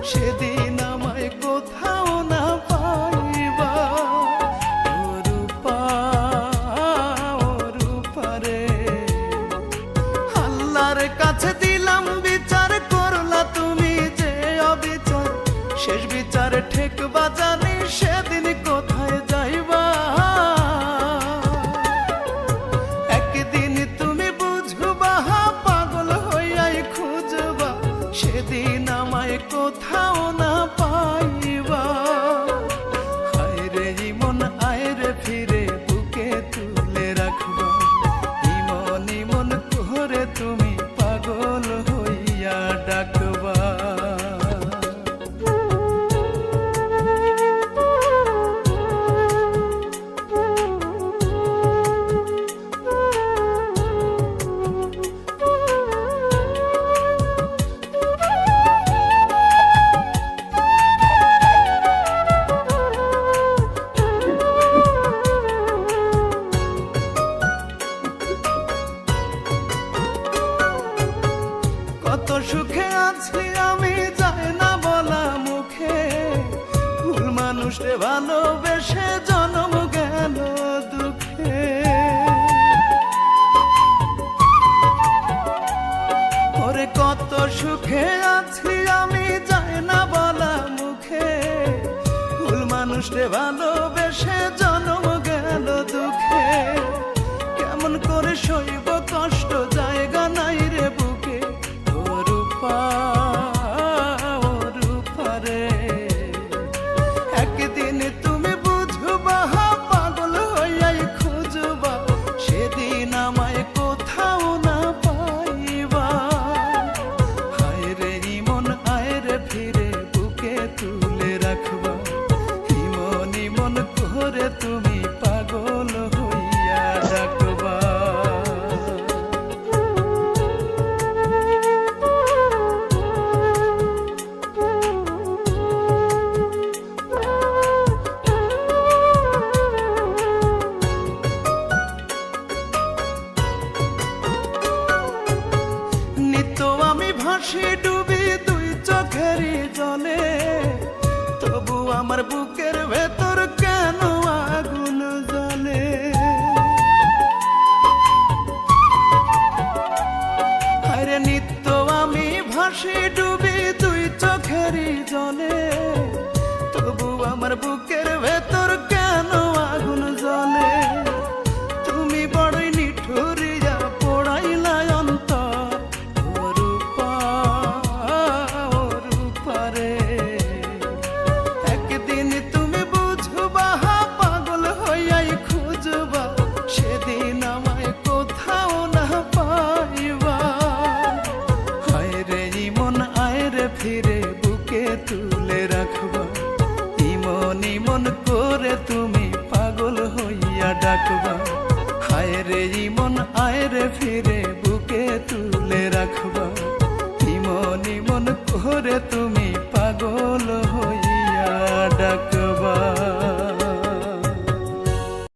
সেদিন আমায় কোথাও না পাইবা। ও রূপা, ও রূপা রে, আল্লাহর কাছে দিলাম বিচার, করলা তুমি যে অবিচার। শেষ বিচার ঠেকবা জানি, সেদিন কোথায় যাইবা। একদিন তুমি বুঝবা, পাগল হইয়াই খুঁজবা, সেদিন আমায় কোথাও না পাইবা। হায় রে ইমন, আয় রে ফিরে, বুকে তুলে রাখবা। ইমন ইমন করে তুমি পাগল হইয়া ডাকবা। কত সুখে আছি আমি, যায় না বলা মুখে। ভুল মানুষে ভালোবেসে জন্ম গেল দুঃখে। ওরে কত সুখে আছি আমি, যায় না বলা মুখে। ভুল মানুষে ভালোবেসে জন্ম গেল দুঃখে। কেমন করে সইব কষ্ট, জায়গা নাই রে বুকে। ও রূপা, ও রূপা রে, একদিন তুমি বুঝবা, পাগল হইয়াই খুঁজবা, সেদিন আমায় কোথাও না পাইবা। হায় রে ইমন, আয় রে ফিরে, বুকে তুলে রাখবা। ইমন ইমন করে তুমি পাগল হইয়া ডাকবা। নিত্য আমি ভাসি ডুবি দুই চোখেরই জলে, তবু আমার বুকের ভেতর কেন আগুন জ্বলে। আরে নিত্য আমি ভাসি ডুবি দুই চোখেরই জলে, তবু আমার বুকের ভেতর কেন আগুন জ্বলে। তুমি বড়ই নিঠুরিয়া পোড়াইলা অন্তর। ও রূপা, ও রূপা রে, একদিন তুমি বুঝবা, পাগল হইয়াই খুঁজবা, সেদিন আমায় কোথাও না পাইবা। হায় রে ইমন, আয় রে ফিরে, বুকে তুলে রাখবা। ইমন ইমন করে তুমি পাগল হইয়া ডাকবা। হায় রে ইমন, আয় রে ফিরে, বুকে তুলে রাখবা। ইমন ইমন করে তুমি পাগল